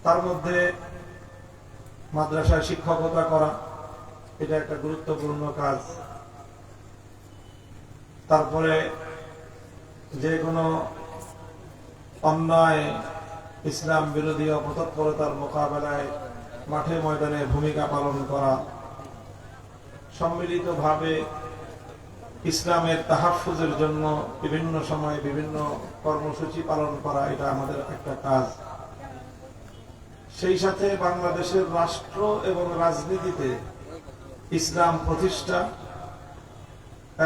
তার মধ্যে মাদ্রাসায় শিক্ষকতা করা এটা একটা গুরুত্বপূর্ণ কাজ। তারপরে যে কোনো অন্যায় ইসলাম বিরোধী অপতৎপরতার মোকাবেলায় মাঠে ময়দানে ভূমিকা পালন করা, সম্মিলিতভাবে ইসলামের তাহাফুজের জন্য বিভিন্ন সময়ে বিভিন্ন কর্মসূচি পালন করা, এটা আমাদের একটা কাজ। সেই সাথে বাংলাদেশের রাষ্ট্র এবং রাজনীতিতে ইসলাম প্রতিষ্ঠা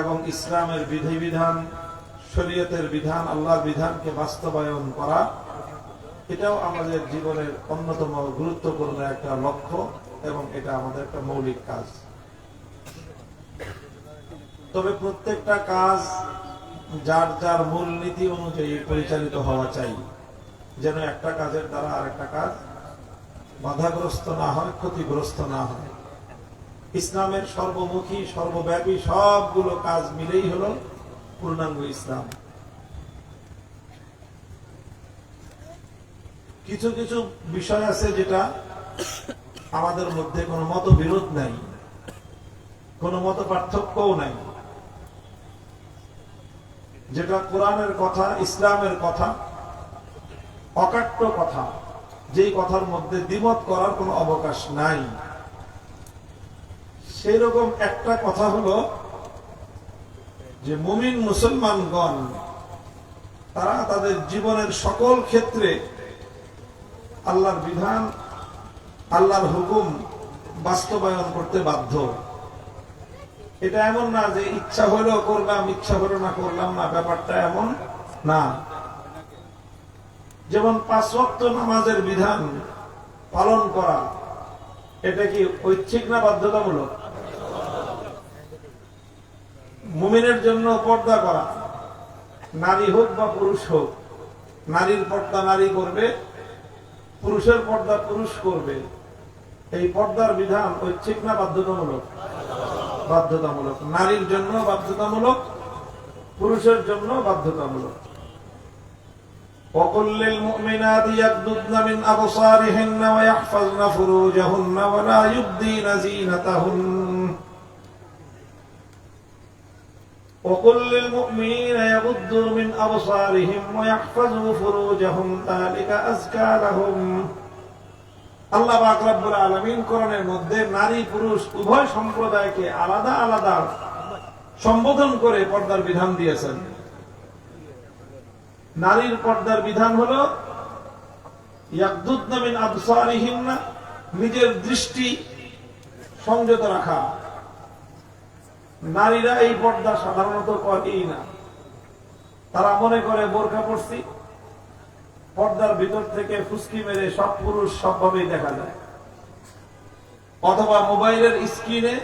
এবং ইসলামের বিধিবিধান, শরীয়তের বিধান, আল্লাহর বিধানকে বাস্তবায়ন করা, এটাও আমাদের জীবনের অন্যতম গুরুত্বপূর্ণ একটা লক্ষ্য এবং এটা আমাদের একটা মৌলিক কাজ। তবে প্রত্যেকটা কাজ যার যার মূল নীতি অনুযায়ী পরিচালিত হওয়া চাই, যেন একটা কাজের দ্বারা আরেকটা কাজ বাধাগ্রস্ত না হয়, ক্ষতিগ্রস্ত না হয়। ইসলামের সর্বমুখী সর্বব্যাপী সবগুলো কাজ মিলেই হলো পূর্ণাঙ্গ ইসলাম। কিছু কিছু বিষয় আছে যেটা আমাদের মধ্যে কোনো মতবিরোধ নাই, কোনো মত পার্থক্যও নাই, যেটা কোরআনের কথা, ইসলামের কথা, অকাট্য কথা, যেই কথার মধ্যে দ্বিমত করার কোনো অবকাশ নাই। সেই রকম একটা কথা হলো যে মুমিন মুসলমানগণ তারা তাদের জীবনের সকল ক্ষেত্রে আল্লাহর বিধান, আল্লাহর হুকুম বাস্তবায়ন করতে বাধ্য। এটা এমন না যে ইচ্ছা হলো করলাম, ইচ্ছা হলো না করলাম না, ব্যাপারটা এমন না। যেমন 5 ওয়াক্ত নামাজের বিধান পালন করা, এটা কি ঐচ্ছিক না বাধ্যতামূলক? মুমিনের জন্য পর্দা করা, নারী হোক বা পুরুষ হোক, নারীর পর্দা নারী করবে, পুরুষের পর্দা পুরুষ করবে। এই পর্দার বিধান ঐচ্ছিক না বাধ্যতামূলক? বাধ্যতামূলক। নারীর জন্য বাধ্যতামূলক, পুরুষের জন্য বাধ্যতামূলক। وَقُلْ لِلْمُؤْمِنَاتِ يَغْضُضْنَ مِنْ أَبْصَارِهِنَّ وَيَحْفَظْنَ فُرُوجَهُنَّ وَلَا يُبْدِينَ زِينَتَهُنَّ وَقُلْ لِلْمُؤْمِنِينَ يَغُضُّوا مِنْ أَبْصَارِهِمْ وَيَحْفَظُوا فُرُوجَهُمْ ذَلِكَ أَزْكَى لَهُمْ। আল্লাহ পাক রব্বুল আলামিন কোরআনের মধ্যে নারী পুরুষ উভয় সম্প্রদায়কে আলাদা আলাদা সম্বোধন করে পর্দার বিধান দিয়েছেন। নারীর পর্দার বিধান হলো ইয়াগদুদনা মিন আবসারিহিন্না, নিজের দৃষ্টি সংযত রাখা। নারীরা এই পর্দা সাধারণত করেই না। তারা মনে করে বোরকা পরছি, পর্দার ভিতর থেকে ফুসকি মেরে সব পুরুষ সবভাবেই দেখা যায়। অথবা মোবাইলের স্ক্রিনে,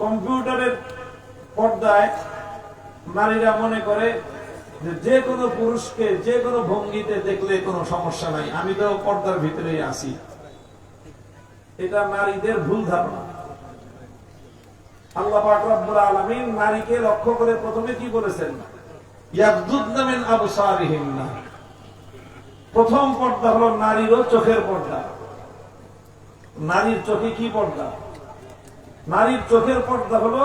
কম্পিউটারের পর্দায় নারীরা মনে করে যে কোনো পুরুষকে যে কোনো ভঙ্গিতে দেখলে কোনো সমস্যা নাই, আমি তো পর্দার ভিতরেই আছি। এটা নারীদের ভুল ধারণা। আল্লাহ পাক রব্বুল আলামিন নারীকে লক্ষ্য করে প্রথমে কি বলেছেন? ইয়াগদুদনা মিন আবসারিহিন্না। প্রথম পর্দা হলো নারীরও চোখের পর্দা। নারীর চোখে কি পর্দা? নারীর চোখের পর্দা হলো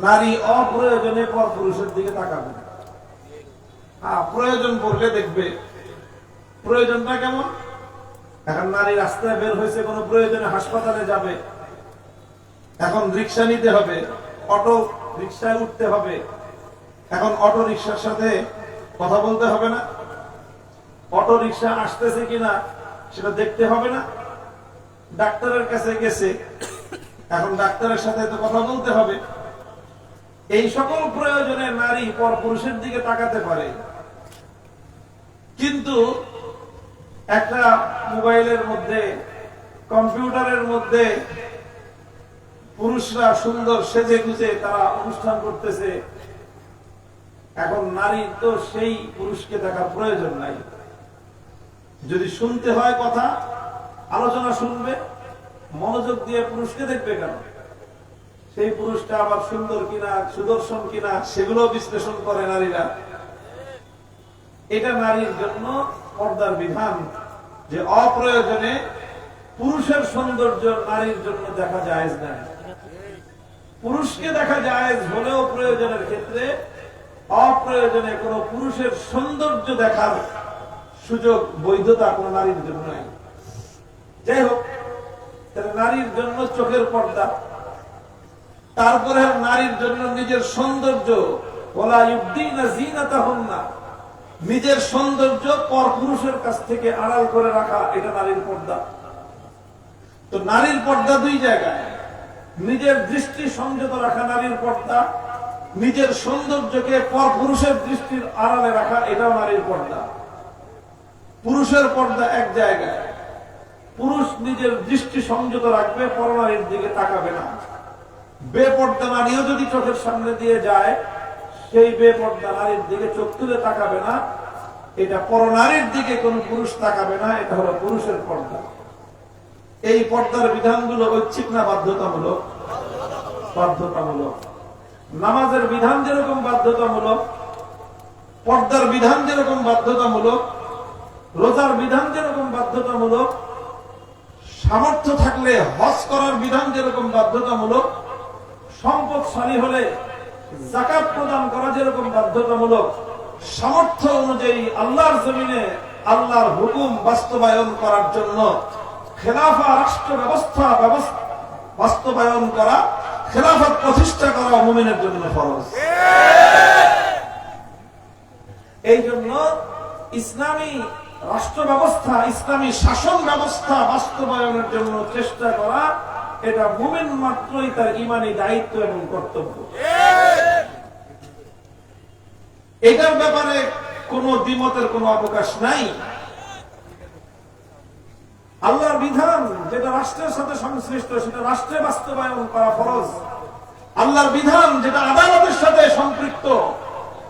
নারী অপ্রয়োজনে পর পুরুষের দিকে তাকাবে না। প্রয়োজন পড়লে দেখবে। প্রয়োজনটা কেমন? এখন নারী রাস্তায় বের হয়েছে, কোনো প্রয়োজনে হাসপাতালে যাবে, এখন রিক্সা নিতে হবে, অটো রিক্সায় উঠতে হবে, এখন অটো রিক্সার সাথে কথা বলতে হবে না? অটো রিক্সা আসতেছে কিনা সেটা দেখতে হবে না? ডাক্তারের কাছে গেছে, এখন ডাক্তারের সাথে তো কথা বলতে হবে। এই সকল প্রয়োজনে নারী পর পুরুষের দিকে তাকাতে পারে, কিন্তু একটা মোবাইলের মধ্যে, কম্পিউটারের মধ্যে পুরুষরা সুন্দর সেজে গুজে তারা অনুষ্ঠান করতেছে। এখন নারী তো সেই পুরুষকে দেখার প্রয়োজন নাই। যদি শুনতে হয় কথা, আলোচনা শুনবে, মনোযোগ দিয়ে পুরুষকে দেখবে কেন? সেই পুরুষটা আবার সুন্দর কিনা, সুদর্শন কিনা, সেগুলো বিশ্লেষণ করে নারীরা। এটা নারীর জন্য পর্দার বিধান যে অপ্রয়োজনে পুরুষের সৌন্দর্য নারীর জন্য দেখা জায়েজ না। পুরুষকে দেখা জায়েজ হলেও প্রয়োজনের ক্ষেত্রে অপ্রয়োজনে কোন পুরুষের সৌন্দর্য দেখার সুযোগ বৈধতা কোন নারীর জন্য নাই। যাই হোক, নারীর জন্য চোখের পর্দা, তারপরে নারীর জন্য নিজের সৌন্দর্য, ওয়ালা ইউবদিনা যিনাতাহুন্না, নিজের সৌন্দর্য পর পুরুষের কাছ থেকে আড়াল করে রাখা, এটা নারীর পর্দা। তো নারীর পর্দা দুই জায়গায়, নিজের দৃষ্টি সংযত রাখা নারীর পর্দা, নিজের সৌন্দর্যকে পর পুরুষের দৃষ্টির আড়ালে রাখা, এটাও নারীর পর্দা। পুরুষের পর্দা এক জায়গায়, পুরুষ নিজের দৃষ্টি সংযত রাখবে, পরনারীর দিকে তাকাবে না। বেপর্দা নারীও যদি চোখের সামনে দিয়ে যায়, সেই বেপর্দা নারীর দিকে চোখ তুলে তাকাবে না, এটা পরনারীর দিকে কোন পুরুষ তাকাবে না, এটা হলো পুরুষের পর্দা। এই পর্দার বিধানগুলো ঐচ্ছিক না বাধ্যতামূলক? বাধ্যতামূলক। নামাজের বিধান যেরকম বাধ্যতামূলক, পর্দার বিধান যেরকম বাধ্যতামূলক, রোজার বিধান যেরকম বাধ্যতামূলক, সামর্থ্য থাকলে হজ করার বিধান যেরকম বাধ্যতামূলক, সম্পদশালী হলে যাকাত প্রদান করা যেরকম বাধ্যতামূলক, সামর্থ্য অনুযায়ী আল্লাহর জমিনে আল্লাহর হুকুম বাস্তবায়ন করার জন্য খেলাফা রাষ্ট্র ব্যবস্থা বাস্তবায়ন করা, খেলাফত প্রতিষ্ঠা করা মুমিনের জন্য ফরজ। এই জন্য ইসলামী রাষ্ট্র ব্যবস্থা, ইসলামী শাসন ব্যবস্থা বাস্তবায়নের জন্য চেষ্টা করা, এটা মুমিন মাত্রই তার ঈমানী দায়িত্ব এবং কর্তব্য। এটার ব্যাপারে কোনো দ্বিমতের কোনো অবকাশ নাই। আল্লাহর বিধান যেটা রাষ্ট্রের সাথে সংশ্লিষ্ট, সেটা রাষ্ট্রে বাস্তবায়ন করা ফরজ। আল্লাহর বিধান যেটা আদালতের সাথে সম্পৃক্ত,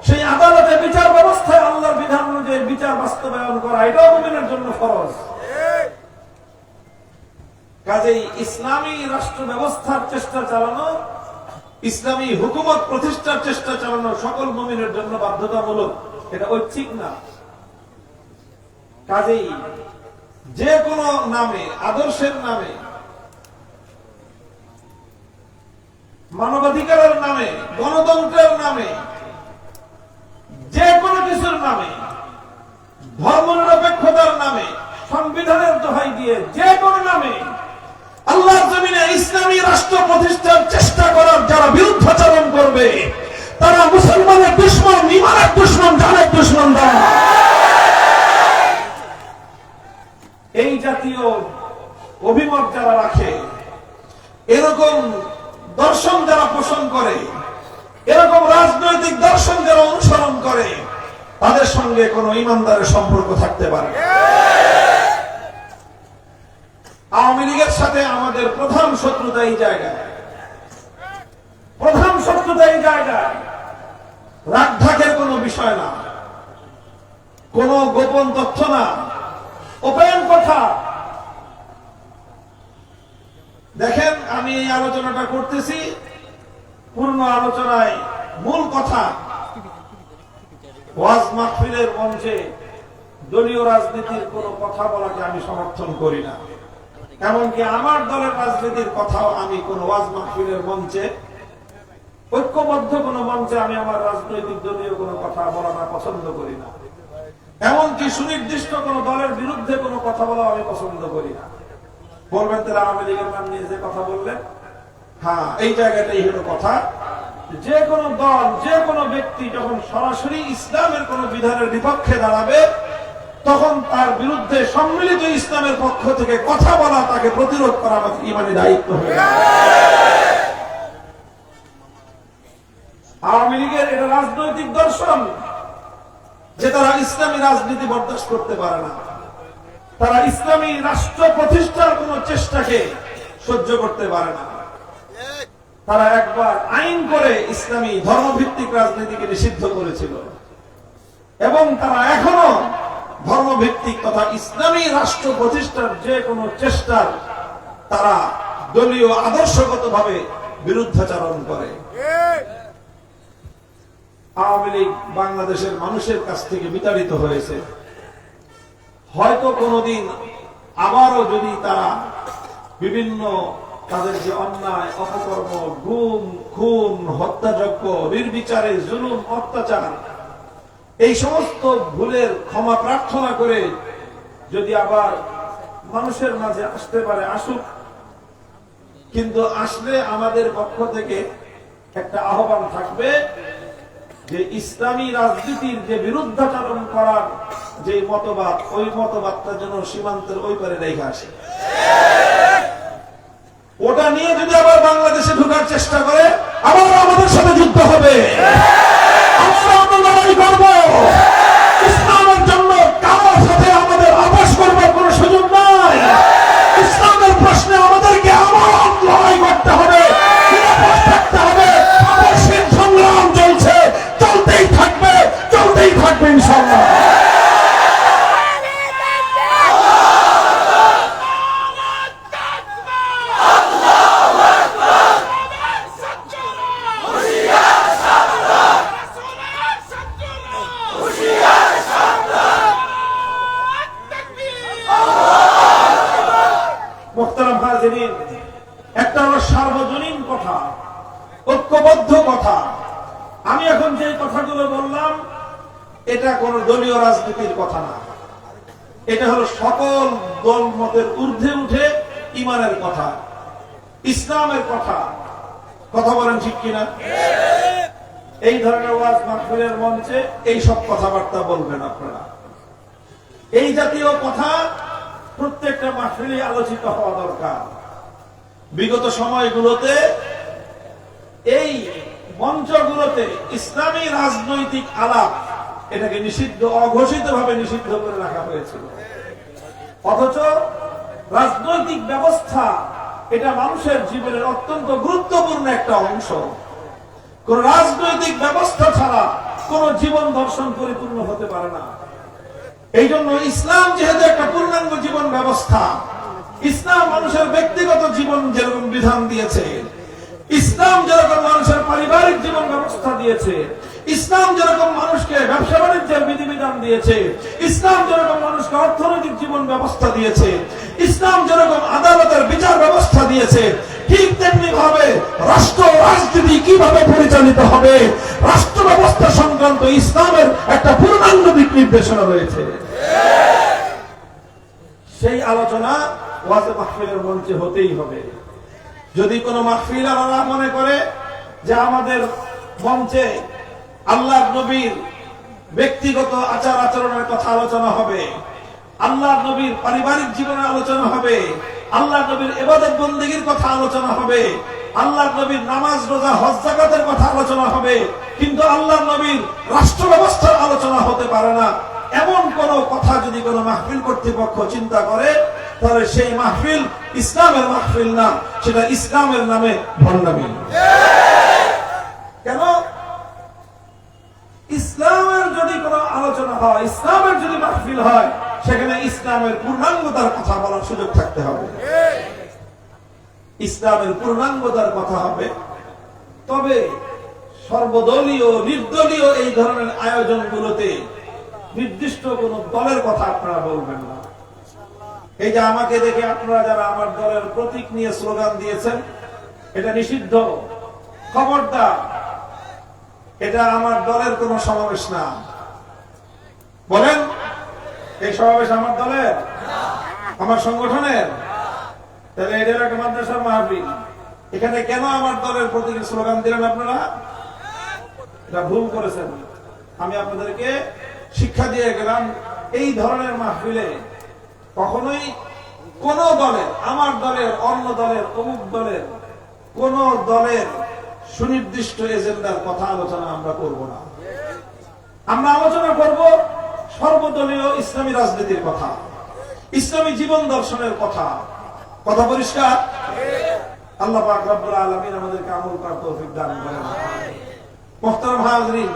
সেই আদালতে বিচার ব্যবস্থায় আল্লাহর বিধান অনুযায়ী বিচার বাস্তবায়ন করা, এটাও মুমিনের জন্য ফরজ। কাজেই ইসলামী রাষ্ট্র ব্যবস্থার চেষ্টা চালানো, ইসলামী হুকুমত প্রতিষ্ঠার চেষ্টা চালানো সকল মুমিনের জন্য বাধ্যতামূলক, এটা ঐচ্ছিক না। কাজেই যে কোনো নামে, আদর্শের নামে, মানবাধিকারের নামে, গণতন্ত্রের নামে, যে কোনো কিছুর নামে, ধর্মনিরপেক্ষতার নামে, সংবিধানের দোহাই দিয়ে যে কোনো নামে আল্লাহর জমিনে ইসলামী রাষ্ট্র প্রতিষ্ঠার চেষ্টা করার যারা বিরুদ্ধাচরণ করবে, তারা মুসলমানের দুশমন, ঈমানের দুশমন, জানের দুশমন। এই জাতীয় অভিমত যারা রাখে, এরকম দর্শন যারা পোষণ করে, এরকম রাজনৈতিক দর্শন যারা অনুসরণ করে, তাদের সঙ্গে কোন ঈমানদারের সম্পর্ক থাকতে পারে। আওয়ামী লীগের সাথে আমাদের প্রধান শত্রুতা এই জায়গায়, প্রধান শত্রুতা এই জায়গায়। রাগঢাকের কোন বিষয় না, কোন গোপন তথ্য না, ওপেন কথা। দেখেন, আমি এই আলোচনাটা করতেছি, পূর্ণ আলোচনায় মূল কথা, ওয়াজ মাহফিলের মঞ্চে দলীয় রাজনীতির কোন কথা বলাকে আমি সমর্থন করি না। এমনকি আমার দলের রাজনীতির কথাও আমি কোন ওয়াজ মাহফিলের মঞ্চে, ঐক্যবদ্ধ কোন মঞ্চে আমি আমার রাজনৈতিক দলীয় কোন কথা বলা পছন্দ করি না। এমনকি সুনির্দিষ্ট কোন দলের বিরুদ্ধে কোন কথা বলা আমি পছন্দ করি না। বলবেন তারা আওয়ামী লীগের নাম নিয়ে যে কথা বললেন, হ্যাঁ, এই জায়গাটাই হলো কথা। যে কোনো দল, যে কোনো ব্যক্তি যখন সরাসরি ইসলামের কোন বিধানের বিপক্ষে দাঁড়াবে, তখন তার বিরুদ্ধে সম্মিলিত ইসলামের পক্ষ থেকে কথা বলা, তাকে প্রতিরোধ করা আমাদের ঈমানী দায়িত্ব হয়ে যাবে। আওয়ামী লীগের এটা রাজনৈতিক দর্শন যে তারা ইসলামী রাজনীতি বরদাস্ত করতে পারে না, তারা ইসলামী রাষ্ট্র প্রতিষ্ঠার কোন চেষ্টাকে সহ্য করতে পারে না। তারা একবার আইন করে ইসলামী ধর্মভিত্তিক রাজনীতিকে নিষিদ্ধ করেছিল, এবং তারা এখনো ধর্মভিত্তিক তথা ইসলামী রাষ্ট্র প্রতিষ্ঠার যে কোনো চেষ্টার তারা দলীয় আদর্শগত ভাবে বিরুদ্ধাচরণ করে। আওয়ামী লীগ বাংলাদেশের মানুষের কাছ থেকে বিতাড়িত হয়েছে, হয়তো কোনোদিন আবারও যদি তারা বিভিন্ন তাদের যে অন্যায় অপকর্ম, গুম খুন, হত্যাযজ্ঞ, নির্বিচারে জুলুম অত্যাচার, এই সমস্ত ভুলের ক্ষমা প্রার্থনা করে যদি আবার মানুষের মাঝে আসতে পারে, আসুক। কিন্তু আসলে আমাদের পক্ষ থেকে একটা আহ্বান থাকবে যে ইসলামী রাজনীতির যে বিরুদ্ধাচরণ করার যে মতবাদ, ওই মতবাদটা যেন সীমান্তের ওই পারে রেখে আসে। ওটা নিয়ে যদি আবার বাংলাদেশে ঢোকার চেষ্টা করে, আবার আমাদের সাথে যুদ্ধ হবে, আমরা লড়াই করব। ইসলামের জন্য কারোর সাথে আমাদের আপোষ করবার কোনো সুযোগ নাই। ইসলামের প্রশ্নে আমাদেরকে আবার লড়াই করতে হবে, নিরাপদ থাকতে হবে। আপোষহীন সংগ্রাম চলছে, চলতেই থাকবে ইনশাআল্লাহ। মুহতারাম হাজিরিন, একটা হলো সার্বজনীন কথা, ঐক্যবদ্ধ কথা। আমি এখন যে কথাগুলো বললাম এটা কোন দলীয় রাজনীতির কথা না, এটা হলো সকল দল মতের ঊর্ধ্বে উঠে ইমানের কথা, ইসলামের কথা। কথা বলেন ঠিক কিনা? এই ধরনের ওয়াজ মাহফিলের মঞ্চে এই সব কথাবার্তা বলবেন আপনারা। এই জাতীয় কথা প্রত্যেকটা মাহফিলে আলোচিত হওয়া দরকার। বিগত সময়গুলোতে এই মঞ্চগুলোতে ইসলামী রাজনৈতিক আলাপ এটাকে নিষিদ্ধ, অঘোষিত ভাবে নিষিদ্ধ করে রাখা হয়েছিল। অথচ রাজনৈতিক ব্যবস্থা এটা মানুষের জীবনের অত্যন্ত গুরুত্বপূর্ণ একটা অংশ। কোন রাজনৈতিক ব্যবস্থা ছাড়া কোন জীবন দর্শন পরিপূর্ণ হতে পারে না। এই জন্য ইসলাম যেহেতু একটা পূর্ণাঙ্গ জীবন ব্যবস্থা, ইসলাম মানুষের ব্যক্তিগত জীবন যেরকম বিধান দিয়েছে, ইসলাম যেরকম মানুষের পারিবারিক জীবন ব্যবস্থা দিয়েছে, ইসলাম যেরকম মানুষকে ব্যবসা বাণিজ্যের বিধিবিধান দিয়েছে, ইসলাম যেরকম মানুষকে অর্থনৈতিক জীবন ব্যবস্থা দিয়েছে, ইসলাম যেরকম আদালতের বিচার ব্যবস্থা দিয়েছে, ঠিক তেমনি ভাবে রাষ্ট্র রাজনীতি কিভাবে পরিচালিত হবে, রাষ্ট্র ব্যবস্থা সংক্রান্ত ইসলামের একটা পূর্ণাঙ্গ দিক নির্দেশনা রয়েছে। সেই আলোচনা ওয়াজ মাহফিলের মঞ্চে হতেই হবে। যদি কোনো মাহফিল আল্লাহ মনে করে যে আমাদের মঞ্চে আল্লাহর নবীর ব্যক্তিগত আচার আচরণের কথা আলোচনা হবে, আল্লাহর নবীর পারিবারিক জীবনের আলোচনা হবে, আল্লাহর নবীর ইবাদত বন্দেগীর কথা আলোচনা হবে, আল্লাহর নবীর নামাজ রোজা হজ যাকাতের কথা আলোচনা হবে, কিন্তু আল্লাহর নবীর রাষ্ট্র ব্যবস্থার আলোচনা হতে পারে না, এমন কোন কথা যদি কোন মাহফিল কর্তৃপক্ষ চিন্তা করে, তাহলে সেই মাহফিল ইসলামের মাহফিল না, সেটা ইসলামের নামে ভণ্ডামি। কেন? ইসলামের যদি কোন আলোচনা হয়, ইসলামের যদি মাহফিল হয়, সেখানে ইসলামের পূর্ণাঙ্গতার কথা বলার সুযোগ থাকতে হবে, ইসলামের পূর্ণাঙ্গতার কথা হবে। তবে সর্বদলীয় নির্দলীয় এই ধরনের আয়োজনগুলোতে নির্দিষ্ট কোন দলের কথা আপনারা বলবেন না। এই যে আমাকে দেখে আপনারা যারা আমার দলের প্রতীক নিয়ে স্লোগান দিয়েছেন, এটা নিষিদ্ধ, খবরদার। এটা আমার দলের কোন সমাবেশ না। বলেন, এই সমাবেশ আমার দলের, আমার সংগঠনের? তাহলে এটা একটা মাদ্রাসার মাহফিল, এখানে কেন আমার দলের প্রতীকের স্লোগান দিলেন আপনারা? এটা ভুল করেছেন। আমি আপনাদেরকে শিক্ষা দিয়ে গেলাম, এই ধরনের মাহফিলে কখনোই কোন দলের, আমার দলের, অন্য দলের, অমুক দলের, কোন দলের সুনির্দিষ্ট এজেন্ডার কথা আলোচনা আমরা করব না। আমরা আলোচনা করব সর্বদলীয় ইসলামী রাজনীতির কথা, ইসলামী জীবন দর্শনের কথা। কথা পরিষ্কার? আল্লাহ পাক রব্বুল আলামিন আমাদেরকে আমল করার তৌফিক দান করেন। মুহতারাম হাজিরিন,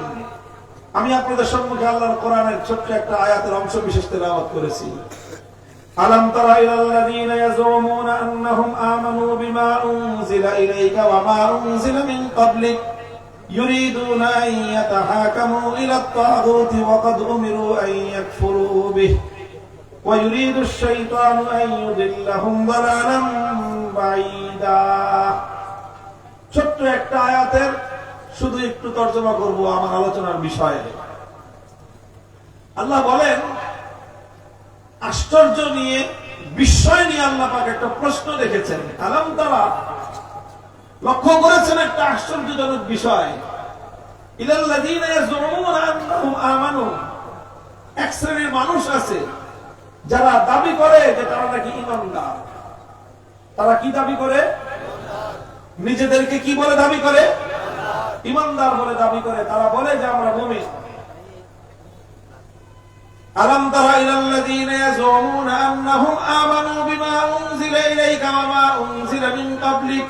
আমি আপনাদের সম্মুখে আল্লাহর কোরআনের ছোট্ট একটা আয়াতের অংশ বিশেষ তেলাওয়াত করেছি। আলাম তারা ইলাল্লাযীনা ইয়াজুমুনা আন্নাহুম আমানু বিমা উনজিলা ইলাইকা ওয়া মা উনজিলা মিন ক্বাবলিক ইউরিদুনা আন ইয়াতাহাকামু ইলাত তাগুতি ওয়া ক্বাদ উমিরু আন ইয়াকফুরু বিহি ويريد الشيطان أن يضلهم ضلالا بعيدا। ছোট্ট একটা আয়াতের শুধু একটু তর্জমা করব আমার আলোচনার বিষয়ে। আল্লাহ বলেন, আশ্চর্য নিয়ে, বিস্ময় নিয়ে আল্লাহ পাক একটা প্রশ্ন রেখেছেন। আলাম তারা, লক্ষ্য করেছেন একটা আশ্চর্যজনক বিষয়। ইলাল্লাযীনা ইয়াজুমুনা আন্নাহুম আমানু, এক শ্রেণীর মানুষ আছে যারা দাবি করে যে তারা নাকি ঈমানদার। তারা কি দাবি করে? নিজেদেরকে কি বলে দাবি করে? ঈমানদার বলে দাবি করে। তারা বলে যে আমরা মুমিন। আলাম তারা ইলাল্লাযীনা ইয়াজুমুনা আন্নাহুম আমানু বিমা উনজিলা ইলাইকা ওয়া মা উনজিলা মিন ক্বাবলিক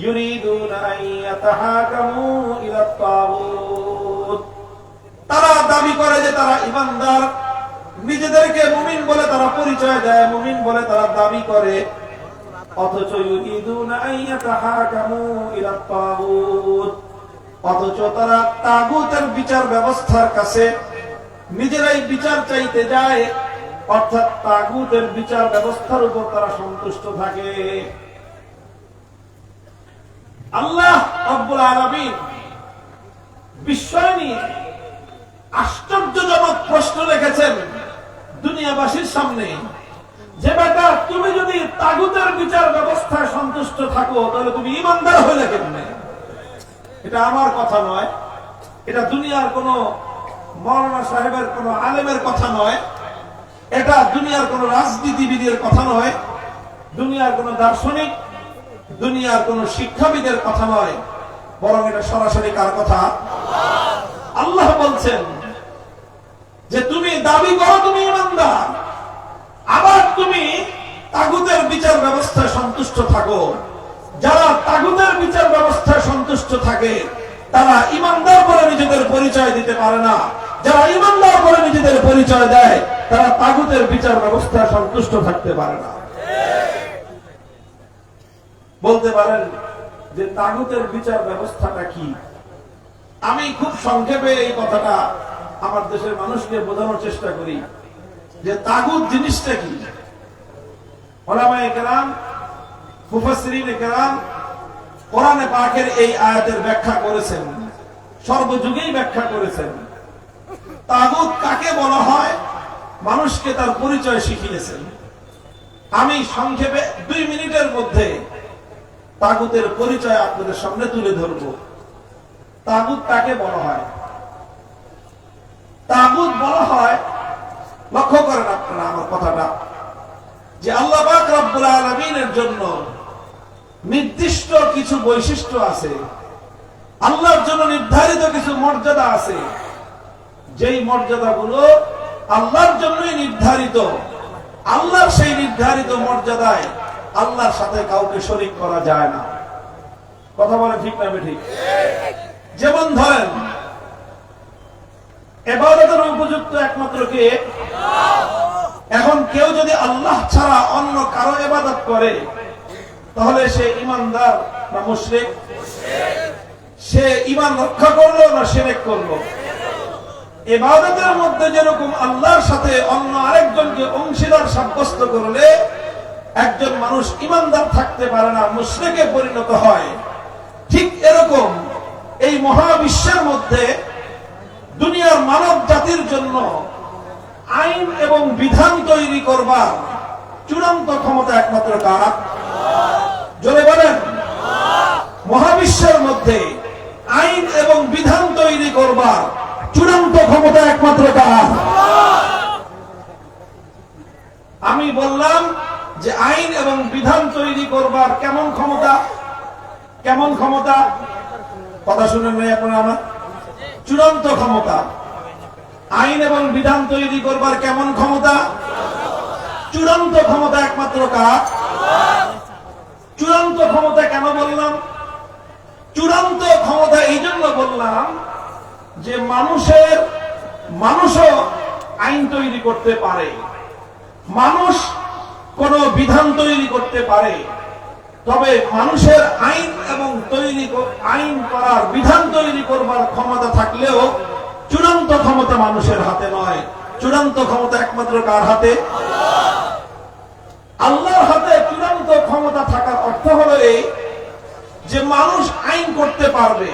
ইউরিদুনা আন ইয়াতাহাকামু ইলাত তাগুত। তারা দাবি করে যে তারা ঈমানদার, নিজেদেরকে মুমিন বলে তারা পরিচয় দেয়, মুমিন বলে তারা দাবি করে, অথচ ইউরিদুনা আন ইয়াতাহাকামু ইলাত তাগুত, অথচ তারা তাগুতের বিচার ব্যবস্থার কাছে নিজেরাই বিচার চাইতে যায়, অর্থাৎ তাগুতের বিচার ব্যবস্থার উপর তারা সন্তুষ্ট থাকে। আল্লাহ রাব্বুল আলামিন বিস্ময় নিয়ে আশ্চর্যজনক প্রশ্ন রেখেছেন দুনিয়াবাসীর সামনে, যে বেটা তুমি যদি তাগুতের বিচার ব্যবস্থায় সন্তুষ্ট থাকো তাহলে তুমি ঈমানদার হলে কেমনে? এটা আমার কথা নয়, এটা দুনিয়ার কোন মাওলানা সাহেবের কোন আলেমের কথা নয়, এটা দুনিয়ার কোন রাজনীতিবিদের কথা নয়, দুনিয়ার কোন দার্শনিক, দুনিয়ার কোন শিক্ষাবিদের কথা নয়, বরং এটা সরাসরি কার কথা? আল্লাহ বলছেন যে তুমি দাবি করো তুমি ঈমানদার, আবার তুমি তাগুতের বিচার ব্যবস্থায় সন্তুষ্ট থাকো। যারা তাগুতের বিচার ব্যবস্থায় সন্তুষ্ট থাকে তারা ঈমানদার বলে নিজেদের পরিচয় দিতে পারে না। যারা ঈমানদার বলে নিজেদের পরিচয় দেয় তারা তাগুতের বিচার ব্যবস্থায় সন্তুষ্ট থাকতে পারে না। বলতে পারেন যে তাগুতের বিচার ব্যবস্থাটা কি? আমি খুব সংক্ষেপে এই কথাটা আমার দেশের মানুষকে বোঝানোর চেষ্টা করি যে তাগুত জিনিসটা কি। উলামায়ে কেরাম, মুফাসসিরিনে কেরাম কোরআনে পাকের এই আয়াতের ব্যাখ্যা করেছেন, সর্বযুগেই ব্যাখ্যা করেছেন। তাগুত কাকে বলা হয় মানুষকে তার পরিচয় শিখিয়েছেন। আমি সংক্ষেপে 2 মিনিটের মধ্যে তাগুতের পরিচয় আপনাদের সামনে তুলে ধরব। তাগুত কাকে বলা হয়? তাগুত বলা হয়, লক্ষ্য করেন আপনারা আমার কথাটা, যে আল্লাহ পাক রব্বুল আলামিনের জন্য নির্দিষ্ট কিছু বৈশিষ্ট্য আছে, আল্লাহর জন্য নির্ধারিত কিছু মর্যাদা আছে, যেই মর্যাদাগুলো আল্লাহর জন্যই নির্ধারিত। আল্লাহর সেই নির্ধারিত মর্যাদায় আল্লাহর সাথে কাউকে শরীক করা যায় না। কথা বলে ঠিক না বেঠিক? যেমন ধরেন, ইবাদতের উপযুক্ত একমাত্র কে? এখন কেউ যদি আল্লাহ ছাড়া অন্য কারো ইবাদত করে তাহলে সে ঈমানদার না মুশরিক? সে ঈমান রক্ষা করলো না শিরক করলো? ইবাদতের মধ্যে যেরকম আল্লাহর সাথে অন্য আরেকজনকে অংশীদার সাব্যস্ত করলে একজন মানুষ ঈমানদার থাকতে পারে না, মুশরিকে পরিণত হয়। ঠিক এরকম এই মহাবিশ্বের মধ্যে দুনিয়ার মানব জাতির জন্য আইন এবং বিধান তৈরি করবার চূড়ান্ত ক্ষমতা একমাত্র কার? জোরে বলেন। মহাবিশ্বের মধ্যে আইন এবং বিধান তৈরি করবার চূড়ান্ত ক্ষমতা একমাত্র কার? আমি বললাম যে আইন এবং বিধান তৈরি করবার কেমন ক্ষমতা? কেমন ক্ষমতা? কথা শুনেন নাই আপনারা আমার? চূড়ান্ত ক্ষমতা। আইন এবং বিধান তৈরি করবার কেমন ক্ষমতা? চূড়ান্ত ক্ষমতা একমাত্র কার? চূড়ান্ত ক্ষমতা কেন বললাম? চূড়ান্ত ক্ষমতা এই জন্য বললাম যে মানুষও আইন তৈরি করতে পারে, মানুষ কোন বিধান তৈরি করতে পারে, তবে মানুষের আইন করার বিধান তৈরি করবার ক্ষমতা থাকলেও চূড়ান্ত ক্ষমতা মানুষের হাতে নয়। চূড়ান্ত ক্ষমতা একমাত্র কার হাতে? আল্লাহর হাতে চূড়ান্ত ক্ষমতা থাকার অর্থ হলো এই যে মানুষ আইন করতে পারবে,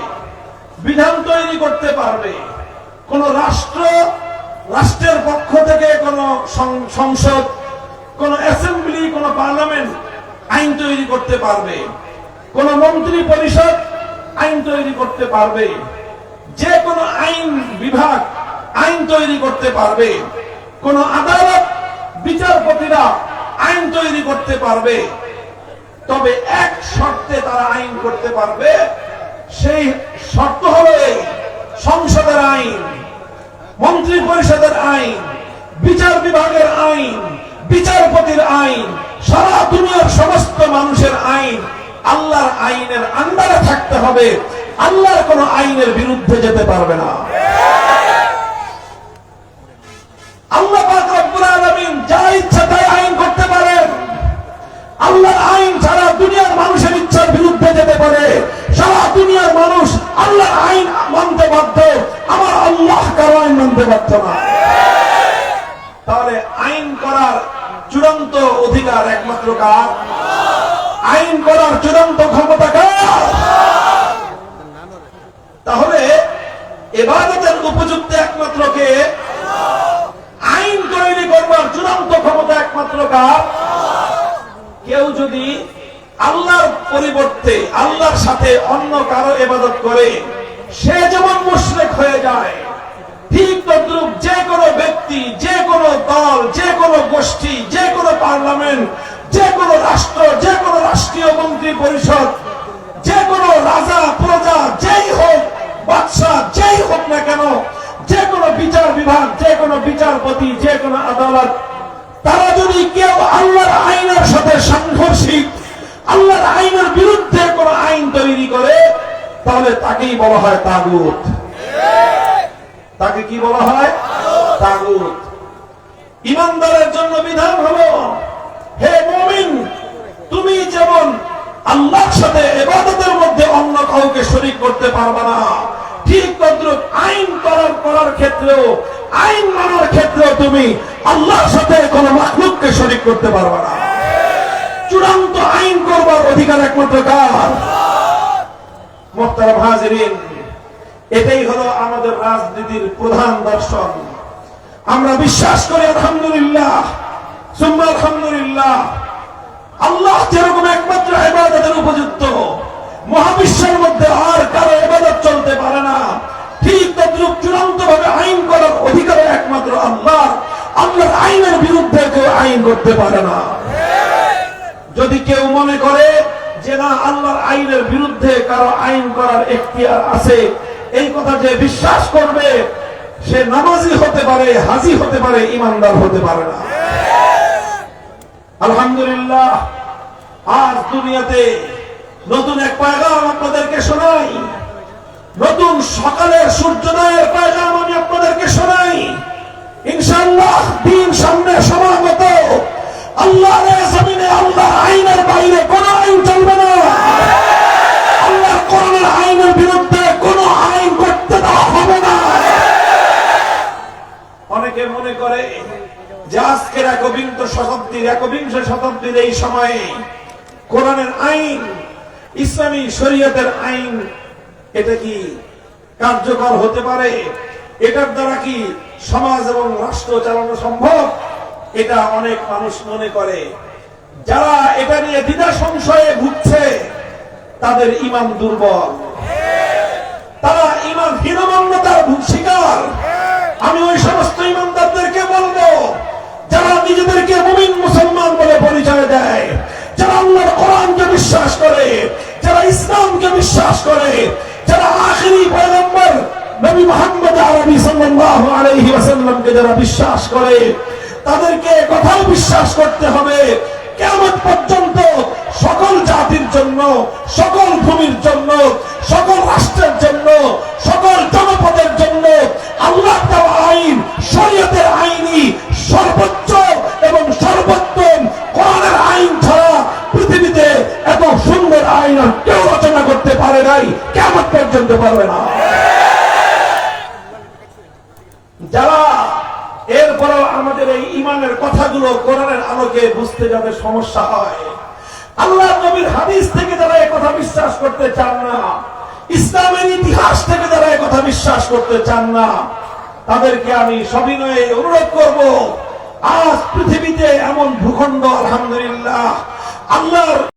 বিধান তৈরি করতে পারবে। কোন রাষ্ট্রের পক্ষ থেকে কোন সংসদ, কোন অ্যাসেম্বলি, কোন পার্লামেন্ট আইন তৈরি করতে পারবে, কোন মন্ত্রী পরিষদ আইন তৈরি করতে পারবে, যে কোনো আইন বিভাগ আইন তৈরি করতে পারবে, কোন আদালত বিচারপতিরা আইন তৈরি করতে পারবে। তবে এক শর্তে তারা আইন করতে পারবে, সেই শর্ত হলো সংসদের আইন, মন্ত্রী পরিষদের আইন, বিচার বিভাগের আইন, বিচারপতির আইন, সারা দুনিয়ার সমস্ত মানুষের আইন আল্লাহর আইনের আন্ডারে থাকতে হবে। আল্লাহর কোন আইনের বিরুদ্ধে যেতে পারবে না। আল্লাহ পাক রব্বুল আলামিন যা ইচ্ছা তাই আইন করতে পারেন। আল্লাহর আইন সারা দুনিয়ার মানুষের ইচ্ছার বিরুদ্ধে যেতে পারে। সারা দুনিয়ার মানুষ আল্লাহর আইন মানতে বাধ্য, আমার আল্লাহ কারো আইন মানতে বাধ্য না। তাহলে আইন করার চূড়ান্ত অধিকার একমাত্র কার? আইন করার চূড়ান্ত ক্ষমতা কার? তাহলে ইবাদতের উপযুক্ত একমাত্র কে? আইন তৈরি করবার চূড়ান্ত ক্ষমতা একমাত্র কার? কেউ যদি আল্লাহর পরিবর্তে আল্লাহর সাথে অন্য কারো ইবাদত করে, সে যেমন মুশরিক হয়ে যায়, ঠিক তদ্রূপ যে কোনো ব্যক্তি, যে কোনো দল, যে কোনো গোষ্ঠী, যে কোনো পার্লামেন্ট, যে কোনো রাষ্ট্র, যে কোনো রাষ্ট্রীয় মন্ত্রী পরিষদ, যে কোনো রাজা প্রজা, যেই হোক বাদশাহ, যেই হোক না কেন, যে কোনো বিচার বিভাগ, যে কোনো বিচারপতি, যে কোনো আদালত, তারা যদি কেউ আল্লাহর আইনের সাথে সাংঘর্ষিক, আল্লাহর আইনের বিরুদ্ধে কোন আইন তৈরি করে, তাহলে তাকেই বলা হয় তাগুত। তাকে কি বলা হয়? তাগুত। ইমানদারের জন্য বিধান হলো, হে মুমিন, তুমি যেমন আল্লাহর সাথে ইবাদতের মধ্যে অন্য কাউকে শরীক করতে পারবে না, ঠিক তদ্রুপ আইন করার ক্ষেত্রেও, আইন মানার ক্ষেত্রেও তুমি আল্লাহর সাথে কোন মাখলুককে শরীক করতে পারবে না। চূড়ান্ত আইন করবার অধিকার একমাত্র কার? মুহতারাম হাজিরিন, এটাই হলো আমাদের রাজনীতির প্রধান দর্শন। আমরা বিশ্বাস করি আলহামদুলিল্লাহ, সুম্মা আলহামদুলিল্লাহ, আল্লাহ যেরকম একমাত্র ইবাদতের উপযুক্ত, মহাবিশ্বের মধ্যে আর কারো ইবাদত চলতে পারে না, ঠিক তদ্রুপ চূড়ান্ত ভাবে আইন করার অধিকার একমাত্র আল্লাহ। আল্লাহর আইনের বিরুদ্ধে কেউ আইন করতে পারে না। যদি কেউ মনে করে যে না, আল্লাহর আইনের বিরুদ্ধে কারো আইন করার এখতিয়ার আছে, এই কথা যে বিশ্বাস করবে, সে নামাজি হতে পারে, হাজি হতে পারে, ইমানদার হতে পারে না। আলহামদুলিল্লাহ, আজ দুনিয়াতে নতুন এক পয়গাম আপনাদেরকে শোনাই, নতুন সকালের সূর্যোদয়ের পয়গাম আমি আপনাদেরকে শোনাই। ইনশাআল্লাহ দিন সামনে সমাগত, আল্লাহর জমিনে আল্লাহর আইনের বাইরে কোন আইন চলবে না। আল্লাহর কোরআনের আইনের বিরুদ্ধে কোন আইন করতে দেওয়া হবে না। অনেকে মনে করে যে আজকের একবিংশ শতাব্দীর এই সময়ে কোরআনের আইন, ইসলামী শরীয়তের আইন, এটা কি কার্যকর হতে পারে? এটার দ্বারা কি সমাজ এবং রাষ্ট্র চালানো সম্ভব? এটা অনেক মানুষ মনে করে। যারা এটা নিয়ে দ্বিধা সংশয়ে ভুগছে, তাদের ঈমান দুর্বল, তারা ঈমান হীনমন্যতার শিকার। আমি ওই সমস্ত ঈমানদারদেরকে বলবো, যারা নিজেদেরকে মুমিন মুসলমান বলে পরিচয় দেয়, যারা আল্লাহর কোরআনকে বিশ্বাস করে, যারা ইসলামকে বিশ্বাস করে, যারা আখিরি পয়গম্বর নবী মুহাম্মদ আরবি সাল্লাল্লাহু আলাইহি ওয়াসাল্লামকে যারা বিশ্বাস করে, তাদেরকে কথাও বিশ্বাস করতে হবে কিয়ামত পর্যন্ত সকল জাতির জন্য, সকল ভূমির জন্য, সকল রাষ্ট্রের জন্য, সকল জনপদের জন্য আল্লাহর দেওয়া আইন, শরীয়তের আইনই সর্বোচ্চ এবং সর্বোত্তম। কোরআনের আইন ছাড়া পৃথিবীতে এত সুন্দর আইন আর কেউ রচনা করতে পারে নাই, কিয়ামত পর্যন্ত পারবে না। যারা এরপর আমাদের এই ইমানের কথাগুলো কোরআনের আলোকে বুঝতে যাতে সমস্যা হয়, আল্লাহ নবীর হাদিস থেকে যারা এই কথা বিশ্বাস করতে চান না, ইসলামের ইতিহাস থেকে যারা এই কথা বিশ্বাস করতে চান না, তাদেরকে আমি সবিনয়ে অনুরোধ করব, আজ পৃথিবীতে এমন ভূখণ্ড আলহামদুলিল্লাহ আল্লাহর